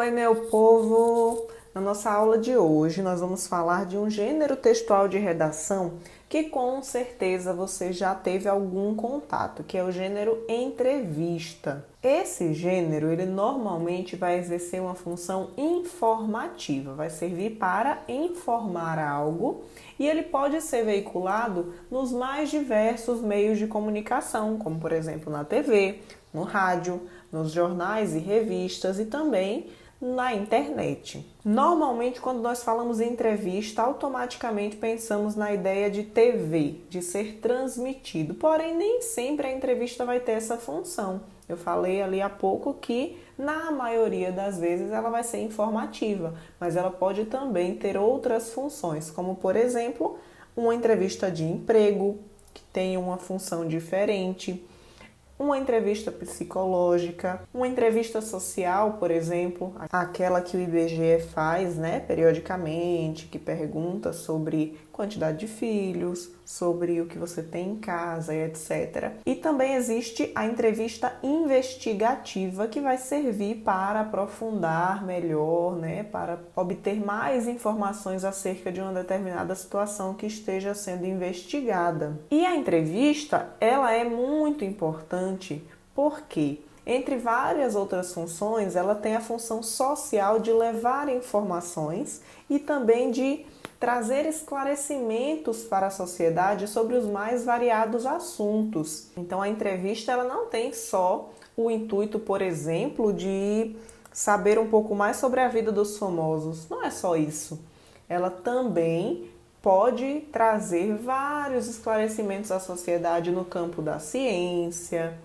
Oi, meu povo! Na nossa aula de hoje, nós vamos falar de um gênero textual de redação que com certeza você já teve algum contato, que é o gênero entrevista. Esse gênero, ele normalmente vai exercer uma função informativa, vai servir para informar algo e ele pode ser veiculado nos mais diversos meios de comunicação, como por exemplo na TV, no rádio, nos jornais e revistas e também na internet. Normalmente, quando nós falamos em entrevista, automaticamente pensamos na ideia de TV, de ser transmitido. Porém, nem sempre a entrevista vai ter essa função. Eu falei ali há pouco que, na maioria das vezes, ela vai ser informativa, mas ela pode também ter outras funções, como, por exemplo, uma entrevista de emprego, que tem uma função diferente, uma entrevista psicológica, uma entrevista social, por exemplo, aquela que o IBGE faz, periodicamente, que pergunta sobre quantidade de filhos, sobre o que você tem em casa e etc. E também existe a entrevista investigativa, que vai servir para aprofundar melhor, para obter mais informações acerca de uma determinada situação que esteja sendo investigada. E a entrevista, ela é muito importante porque, entre várias outras funções, ela tem a função social de levar informações e também de trazer esclarecimentos para a sociedade sobre os mais variados assuntos. Então, a entrevista ela não tem só o intuito, por exemplo, de saber um pouco mais sobre a vida dos famosos. Não é só isso. Ela também pode trazer vários esclarecimentos à sociedade no campo da ciência,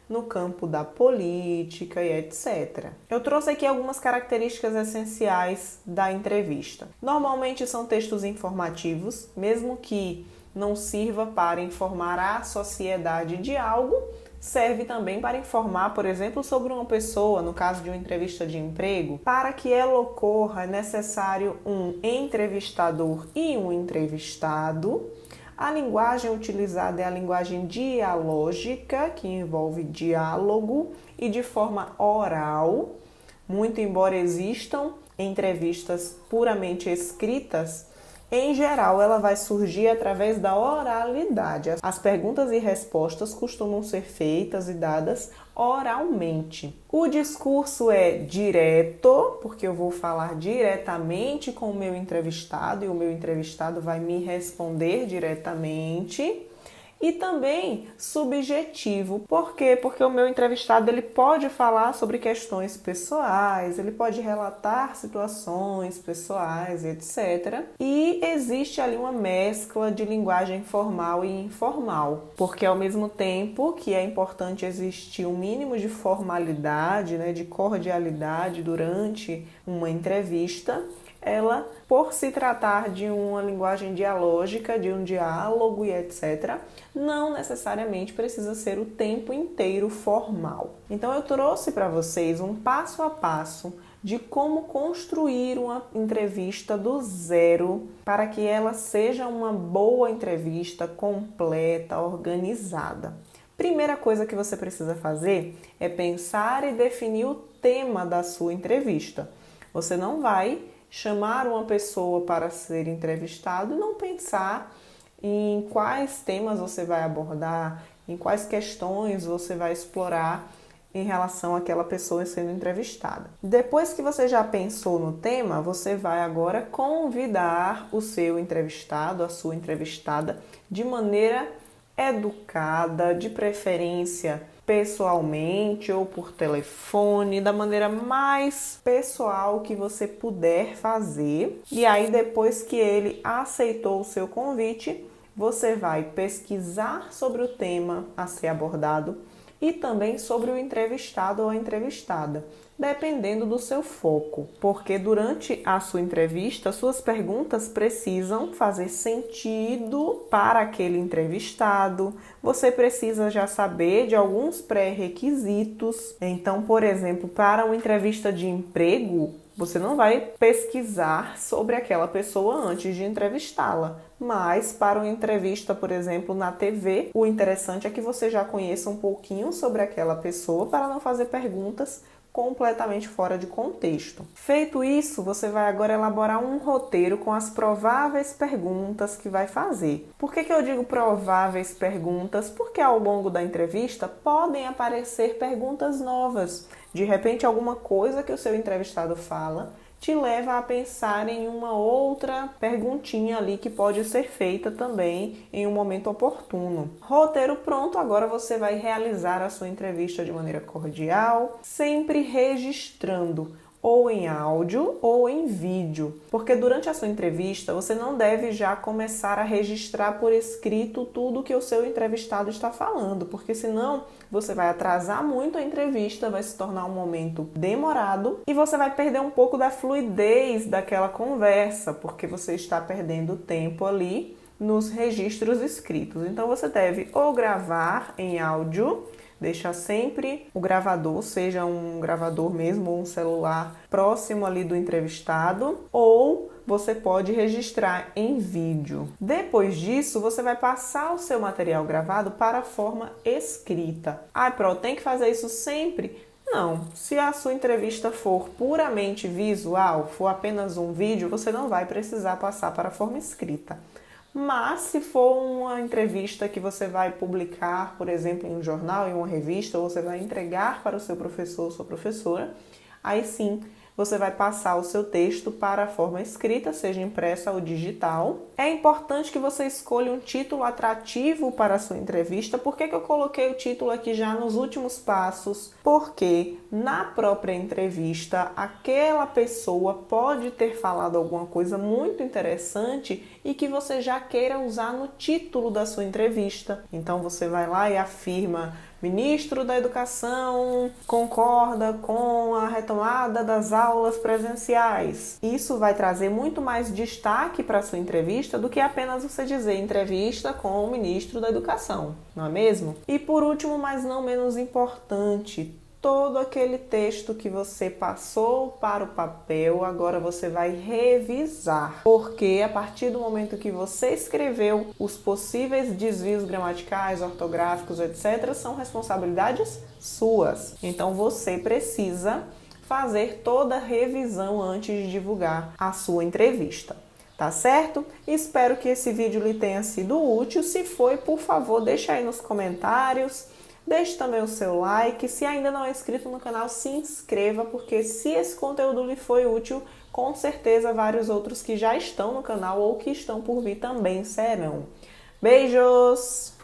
no campo da política e etc. Eu trouxe aqui algumas características essenciais da entrevista. Normalmente são textos informativos, mesmo que não sirva para informar a sociedade de algo, serve também para informar, por exemplo, sobre uma pessoa, no caso de uma entrevista de emprego. Para que ela ocorra, é necessário um entrevistador e um entrevistado. A linguagem utilizada é a linguagem dialógica, que envolve diálogo e de forma oral. Muito embora existam entrevistas puramente escritas, em geral ela vai surgir através da oralidade. As perguntas e respostas costumam ser feitas e dadas oralmente. O discurso é direto, porque eu vou falar diretamente com o meu entrevistado e o meu entrevistado vai me responder diretamente. E também subjetivo. Por quê? Porque o meu entrevistado ele pode falar sobre questões pessoais, ele pode relatar situações pessoais, etc. E existe ali uma mescla de linguagem formal e informal, porque ao mesmo tempo que é importante existir um mínimo de formalidade, de cordialidade durante uma entrevista, ela, por se tratar de uma linguagem dialógica, de um diálogo e etc., não necessariamente precisa ser o tempo inteiro formal. Então eu trouxe para vocês um passo a passo de como construir uma entrevista do zero para que ela seja uma boa entrevista, completa, organizada. Primeira coisa que você precisa fazer é pensar e definir o tema da sua entrevista. Você não vai chamar uma pessoa para ser entrevistado e não pensar em quais temas você vai abordar, em quais questões você vai explorar em relação àquela pessoa sendo entrevistada. Depois que você já pensou no tema, você vai agora convidar o seu entrevistado, a sua entrevistada, de maneira educada, de preferência pessoalmente ou por telefone, da maneira mais pessoal que você puder fazer. E aí, depois que ele aceitou o seu convite, você vai pesquisar sobre o tema a ser abordado e também sobre o entrevistado ou a entrevistada, dependendo do seu foco, porque durante a sua entrevista, suas perguntas precisam fazer sentido para aquele entrevistado. Você precisa já saber de alguns pré-requisitos. Então, por exemplo, para uma entrevista de emprego, você não vai pesquisar sobre aquela pessoa antes de entrevistá-la. Mas para uma entrevista, por exemplo, na TV, o interessante é que você já conheça um pouquinho sobre aquela pessoa para não fazer perguntas completamente fora de contexto. Feito isso, você vai agora elaborar um roteiro com as prováveis perguntas que vai fazer. Por que eu digo prováveis perguntas? Porque ao longo da entrevista podem aparecer perguntas novas. De repente, alguma coisa que o seu entrevistado fala te leva a pensar em uma outra perguntinha ali que pode ser feita também em um momento oportuno. Roteiro pronto, agora você vai realizar a sua entrevista de maneira cordial, sempre registrando ou em áudio ou em vídeo, porque durante a sua entrevista você não deve já começar a registrar por escrito tudo que o seu entrevistado está falando, porque senão você vai atrasar muito a entrevista, vai se tornar um momento demorado e você vai perder um pouco da fluidez daquela conversa, porque você está perdendo tempo ali nos registros escritos. Então você deve ou gravar em áudio, deixar sempre o gravador, seja um gravador mesmo ou um celular próximo ali do entrevistado, ou você pode registrar em vídeo. Depois disso, você vai passar o seu material gravado para a forma escrita. Tem que fazer isso sempre? Não. Se a sua entrevista for puramente visual, for apenas um vídeo, você não vai precisar passar para a forma escrita. Mas se for uma entrevista que você vai publicar, por exemplo, em um jornal, em uma revista, ou você vai entregar para o seu professor ou sua professora, aí sim você vai passar o seu texto para a forma escrita, seja impressa ou digital. É importante que você escolha um título atrativo para a sua entrevista. Por que eu coloquei o título aqui já nos últimos passos? Porque na própria entrevista, aquela pessoa pode ter falado alguma coisa muito interessante e que você já queira usar no título da sua entrevista. Então você vai lá e afirma: Ministro da Educação concorda com a retomada das aulas presenciais. Isso vai trazer muito mais destaque para a sua entrevista do que apenas você dizer entrevista com o Ministro da Educação, não é mesmo? E por último, mas não menos importante, todo aquele texto que você passou para o papel, agora você vai revisar. Porque a partir do momento que você escreveu, os possíveis desvios gramaticais, ortográficos, etc., são responsabilidades suas. Então você precisa fazer toda a revisão antes de divulgar a sua entrevista. Tá certo? Espero que esse vídeo lhe tenha sido útil. Se foi, por favor, deixa aí nos comentários. Deixe também o seu like. Se ainda não é inscrito no canal, se inscreva, porque se esse conteúdo lhe foi útil, com certeza vários outros que já estão no canal ou que estão por vir também serão. Beijos!